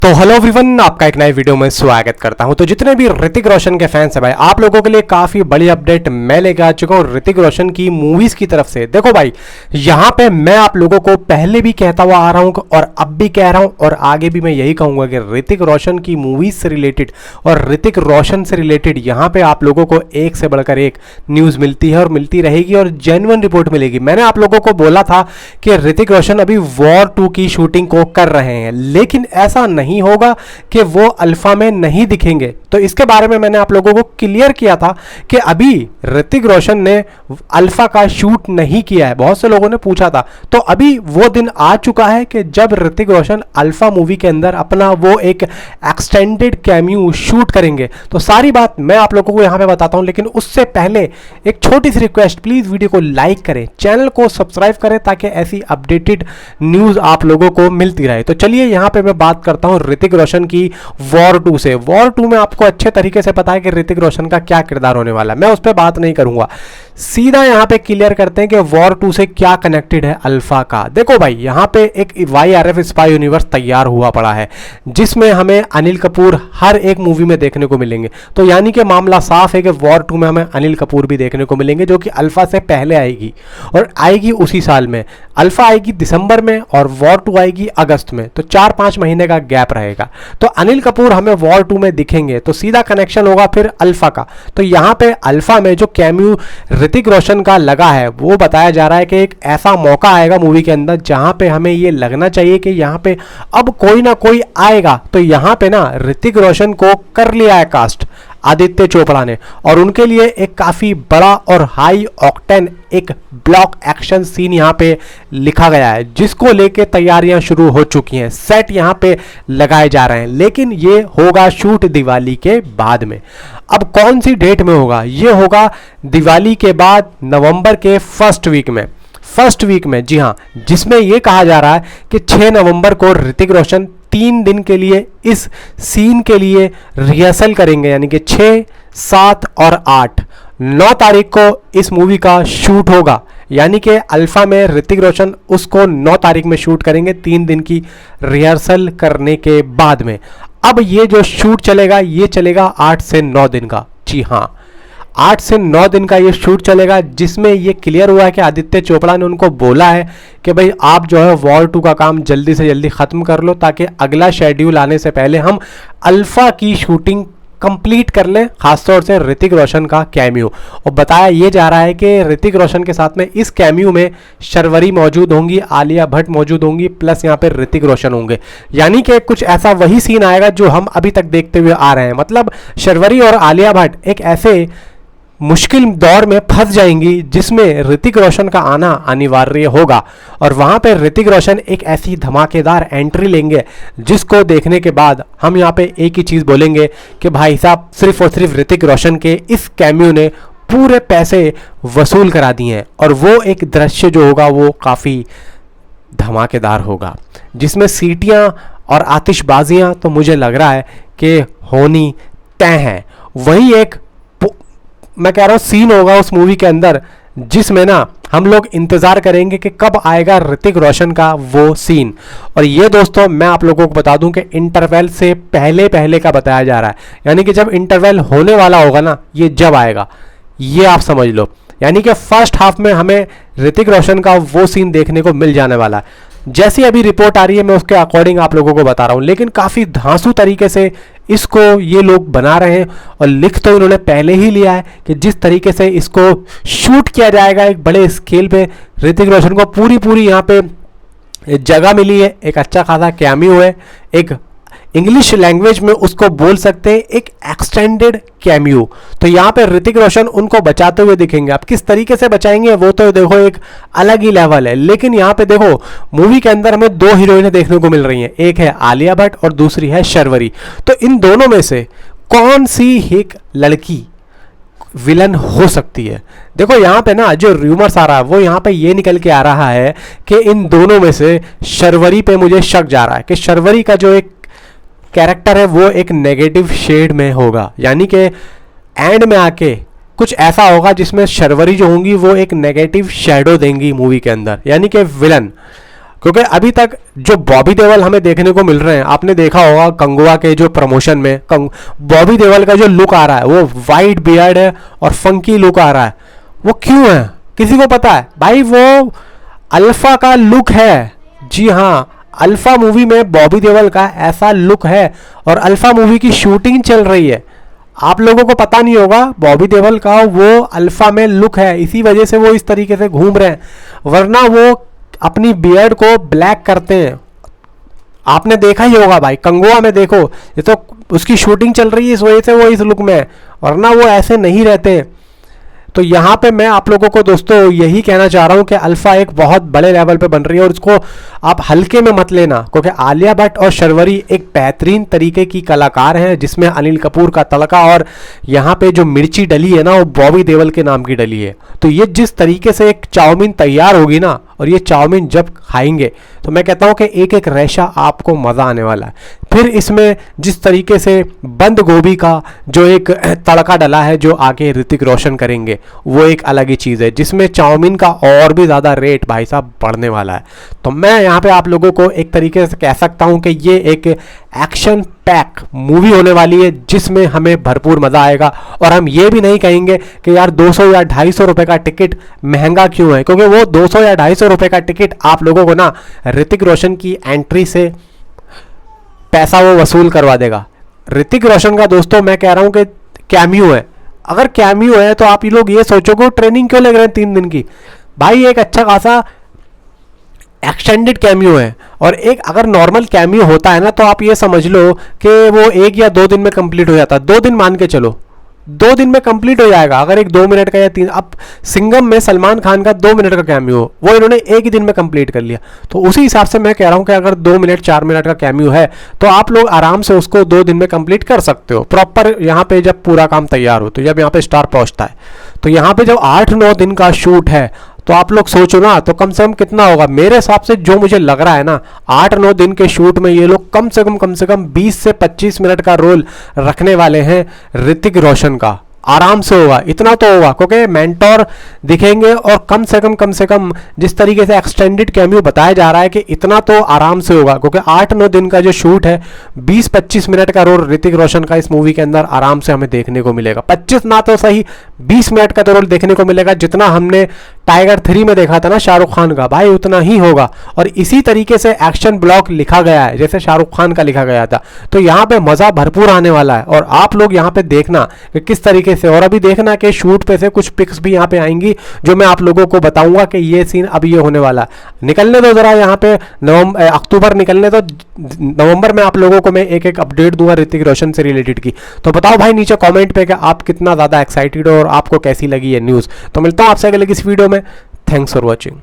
तो hello everyone, आपका एक नए वीडियो में स्वागत करता हूं। तो जितने भी ऋतिक रोशन के फैंस हैं भाई, आप लोगों के लिए काफी बड़ी अपडेट मैं लेकर आ चुका हूं ऋतिक रोशन की मूवीज की तरफ से। देखो भाई, यहां पे मैं आप लोगों को पहले भी कहता हुआ आ रहा हूं और अब भी कह रहा हूं और आगे भी मैं यही कहूंगा कि ऋतिक रोशन की मूवीज से रिलेटेड और ऋतिक रोशन से रिलेटेड यहां पे आप लोगों को एक से बढ़कर एक न्यूज मिलती है और मिलती रहेगी और जेन्युइन रिपोर्ट मिलेगी। मैंने आप लोगों को बोला था कि ऋतिक रोशन अभी वॉर 2 की शूटिंग को कर रहे हैं, लेकिन ऐसा नहीं होगा कि वो अल्फा में नहीं दिखेंगे। तो इसके बारे में मैंने आप लोगों को क्लियर किया था कि अभी ऋतिक रोशन ने अल्फा का शूट नहीं किया है। बहुत से लोगों ने पूछा था, तो अभी वो दिन आ चुका है कि जब ऋतिक रोशन अल्फा मूवी के अंदर अपना वो एक एक्सटेंडेड कैमियो शूट करेंगे। तो सारी बात मैं आप लोगों को यहां पे बताता हूं, लेकिन उससे पहले एक छोटी सी रिक्वेस्ट, प्लीज वीडियो को लाइक करें, चैनल को सब्सक्राइब करें ताकि ऐसी अपडेटेड न्यूज आप लोगों को मिलती रहे। तो चलिए यहां पे मैं बात करता हूं ऋतिक रोशन की वॉर 2 से। वॉर 2 में आपको अच्छे तरीके से पता है कि ऋतिक रोशन का क्या किरदार होने वाला है, मैं उस पर बात नहीं करूंगा। सीधा यहां पे क्लियर करते हैं कि वॉर 2 से क्या कनेक्टेड है अल्फा का। देखो भाई, यहां पे एक YRF स्पाई यूनिवर्स तैयार हुआ पड़ा है जिसमें हमें अनिल कपूर हर एक मूवी में देखने को मिलेंगे। तो यानी कि मामला साफ है कि वॉर 2 में हमें अनिल कपूर भी देखने को मिलेंगे, जो कि अल्फा से पहले आएगी और आएगी उसी साल में। अल्फा आएगी दिसंबर में और वॉर 2 आएगी अगस्त में, तो 4-5 महीने का गैप रहेगा। तो अनिल कपूर हमें वॉर 2 में दिखेंगे, तो सीधा कनेक्शन होगा फिर अल्फा का। तो यहां पे अल्फा में जो कैमियो ऋतिक रोशन का लगा है, वो बताया जा रहा है कि एक ऐसा मौका आएगा मूवी के अंदर जहां पे हमें ये लगना चाहिए कि यहां पे अब कोई ना कोई आएगा। तो यहां पे ना ऋतिक रोशन को कर लिया है कास्ट आदित्य चोपड़ा ने, और उनके लिए एक काफी बड़ा और हाई ऑक्टेन एक ब्लॉक एक्शन सीन यहां पे लिखा गया है, जिसको लेके तैयारियां शुरू हो चुकी हैं। सेट यहां पे लगाए जा रहे हैं, लेकिन ये होगा शूट दिवाली के बाद में। अब कौन सी डेट में होगा? ये होगा दिवाली के बाद नवंबर के फर्स्ट वीक में, जी हाँ, जिसमें यह कहा जा रहा है कि 6 नवंबर को ऋतिक रोशन 3 दिन के लिए इस सीन के लिए रिहर्सल करेंगे, यानी कि 6, 7 और 8, 9 तारीख को इस मूवी का शूट होगा। यानी कि अल्फा में ऋतिक रोशन उसको 9 तारीख में शूट करेंगे, 3 दिन की रिहर्सल करने के बाद में। अब ये जो शूट चलेगा, ये चलेगा 8 से 9 दिन का। जी हाँ, 8 से 9 दिन का ये शूट चलेगा, जिसमें ये क्लियर हुआ है कि आदित्य चोपड़ा ने उनको बोला है कि भाई आप जो है वॉर 2 का काम जल्दी से जल्दी ख़त्म कर लो, ताकि अगला शेड्यूल आने से पहले हम अल्फा की शूटिंग कंप्लीट कर लें, खासतौर से ऋतिक रोशन का कैमियो। और बताया ये जा रहा है कि ऋतिक रोशन के साथ में इस कैमियो में शर्वरी मौजूद होंगी, आलिया भट्ट मौजूद होंगी, प्लस यहाँ पे ऋतिक रोशन होंगे। यानी कि कुछ ऐसा वही सीन आएगा जो हम अभी तक देखते हुए आ रहे हैं। मतलब शर्वरी और आलिया भट्ट एक ऐसे मुश्किल दौर में फंस जाएंगी जिसमें ऋतिक रोशन का आना अनिवार्य होगा, और वहां पे ऋतिक रोशन एक ऐसी धमाकेदार एंट्री लेंगे जिसको देखने के बाद हम यहाँ पे एक ही चीज़ बोलेंगे कि भाई साहब, सिर्फ और सिर्फ ऋतिक रोशन के इस कैमियो ने पूरे पैसे वसूल करा दिए हैं। और वो एक दृश्य जो होगा वो काफ़ी धमाकेदार होगा, जिसमें सीटियाँ और आतिशबाजियाँ तो मुझे लग रहा है कि होनी तय हैं। वही एक मैं कह रहा हूँ सीन होगा उस मूवी के अंदर जिसमें ना हम लोग इंतज़ार करेंगे कि कब आएगा ऋतिक रोशन का वो सीन। और ये दोस्तों मैं आप लोगों को बता दूं कि इंटरवल से पहले का बताया जा रहा है, यानी कि जब इंटरवल होने वाला होगा ना, ये जब आएगा ये आप समझ लो। यानी कि फर्स्ट हाफ में हमें ऋतिक रोशन का वो सीन देखने को मिल जाने वाला है। जैसी अभी रिपोर्ट आ रही है मैं उसके अकॉर्डिंग आप लोगों को बता रहा हूँ, लेकिन काफ़ी धांसू तरीके से इसको ये लोग बना रहे हैं और लिख तो इन्होंने पहले ही लिया है कि जिस तरीके से इसको शूट किया जाएगा एक बड़े स्केल पे। ऋतिक रोशन को पूरी यहाँ पे जगह मिली है, एक अच्छा खासा कैमियो है, एक इंग्लिश लैंग्वेज में उसको बोल सकते हैं एक एक्सटेंडेड कैमियो। तो यहाँ पे ऋतिक रोशन उनको बचाते हुए दिखेंगे। अब किस तरीके से बचाएंगे वो तो देखो एक अलग ही लेवल है, लेकिन यहाँ पे देखो मूवी के अंदर हमें 2 हीरोइनें देखने को मिल रही हैं, एक है आलिया भट्ट और दूसरी है शर्वरी। तो इन दोनों में से कौन सी एक लड़की विलन हो सकती है? देखो यहाँ पे ना जो रूमर्स आ रहा है वो यहाँ पे ये निकल के आ रहा है कि इन दोनों में से शर्वरी पे मुझे शक जा रहा है कि शर्वरी का जो एक कैरेक्टर है वो एक नेगेटिव शेड में होगा। यानी कि एंड में आके कुछ ऐसा होगा जिसमें शर्वरी जो होंगी वो एक नेगेटिव शेडो देंगी मूवी के अंदर, यानी कि विलन। क्योंकि अभी तक जो बॉबी देओल हमें देखने को मिल रहे हैं, आपने देखा होगा कंगुआ के जो प्रमोशन में बॉबी देओल का जो लुक आ रहा है वो वाइट बियर्ड है और फंकी लुक आ रहा है। वो क्यों है किसी को पता है भाई? वो अल्फा का लुक है। जी हाँ, अल्फा मूवी में बॉबी देओल का ऐसा लुक है और अल्फा मूवी की शूटिंग चल रही है। आप लोगों को पता नहीं होगा, बॉबी देओल का वो अल्फा में लुक है, इसी वजह से वो इस तरीके से घूम रहे हैं, वरना वो अपनी बियर्ड को ब्लैक करते हैं। आपने देखा ही होगा भाई, कंगुआ में देखो, ये तो उसकी शूटिंग चल रही है इस वजह से वो इस लुक में है, वरना वो ऐसे नहीं रहते। तो यहाँ पे मैं आप लोगों को दोस्तों यही कहना चाह रहा हूँ कि अल्फा एक बहुत बड़े लेवल पे बन रही है और इसको आप हल्के में मत लेना, क्योंकि आलिया भट्ट और शर्वरी एक बेहतरीन तरीके की कलाकार हैं, जिसमें अनिल कपूर का तड़का और यहाँ पे जो मिर्ची डली है ना वो बॉबी देओल के नाम की डली है। तो ये जिस तरीके से एक चाउमीन तैयार होगी ना, और ये चाउमीन जब खाएंगे तो मैं कहता हूँ कि एक एक रेशा आपको मज़ा आने वाला है। फिर इसमें जिस तरीके से बंद गोभी का जो एक तड़का डला है जो आगे ऋतिक रोशन करेंगे, वो एक अलग ही चीज़ है, जिसमें चाउमीन का और भी ज़्यादा रेट भाई साहब बढ़ने वाला है। तो मैं यहाँ पे आप लोगों को एक तरीके से कह सकता हूँ कि ये एक एक्शन पैक मूवी होने वाली है, जिसमें हमें भरपूर मज़ा आएगा। और हम ये भी नहीं कहेंगे कि यार 200 या 250 रुपये का टिकट महंगा क्यों है, क्योंकि वो 200 या 250 रुपये का टिकट आप लोगों को ना ऋतिक रोशन की एंट्री से पैसा वो वसूल करवा देगा। ऋतिक रोशन का दोस्तों मैं कह रहा हूँ कि कैमियो है, अगर कैमियो है तो आप ये लोग ये सोचोगे ट्रेनिंग क्यों ले रहे हैं 3 दिन की? भाई एक अच्छा खासा एक्सटेंडेड कैमियो है, और एक अगर नॉर्मल कैमियो होता है ना तो आप ये समझ लो कि वो 1 या 2 दिन में कंप्लीट हो जाता है। 2 दिन मान के चलो, 2 दिन में कंप्लीट हो जाएगा अगर एक 2 मिनट का या 3। अब सिंघम में सलमान खान का 2 मिनट का कैमियो वो इन्होंने 1 ही दिन में कंप्लीट कर लिया। तो उसी हिसाब से मैं कह रहा हूँ कि अगर 2 मिनट 4 मिनट का कैमियो है तो आप लोग आराम से उसको 2 दिन में कंप्लीट कर सकते हो प्रॉपर। यहाँ पे जब पूरा काम तैयार हो तो जब यहाँ पे स्टार पहुँचता है, तो यहाँ पे जब 8-9 दिन का शूट है तो आप लोग सोचो ना, तो कम से कम कितना होगा? मेरे हिसाब से जो मुझे लग रहा है ना, 8-9 दिन के शूट में ये लोग कम से कम 20 से 25 मिनट का रोल रखने वाले हैं ऋतिक रोशन का। आराम से होगा, इतना तो होगा, क्योंकि मेंटोर दिखेंगे और कम से कम जिस तरीके से एक्सटेंडेड कैमियो बताया जा रहा है कि इतना तो आराम से होगा, क्योंकि 8-9 दिन का जो शूट है 20-25 मिनट का रोल ऋतिक रोशन का इस मूवी के अंदर आराम से हमें देखने को मिलेगा। 25 ना तो सही 20 मिनट का तो रोल देखने को मिलेगा, जितना हमने टाइगर 3 में देखा था ना शाहरुख खान का, भाई उतना ही होगा। और इसी तरीके से एक्शन ब्लॉक लिखा गया है जैसे शाहरुख खान का लिखा गया था, तो यहाँ पे मज़ा भरपूर आने वाला है। और आप लोग यहाँ पे देखना कि किस तरीके से, और अभी देखना कि शूट पे से कुछ पिक्स भी यहाँ पे आएंगी जो मैं आप लोगों को बताऊंगा कि ये सीन अभी ये होने वाला है। निकलने दो जरा, यहाँ पे अक्टूबर निकलने दो, नवंबर में आप लोगों को मैं एक अपडेट दूंगा ऋतिक रोशन से रिलेटेड की। तो बताओ भाई नीचे कमेंट पे कि आप कितना ज़्यादा एक्साइटेड हो और आपको कैसी लगी ये न्यूज़। तो मिलता हूँ आपसे अगले किसी वीडियो में। Thanks for watching.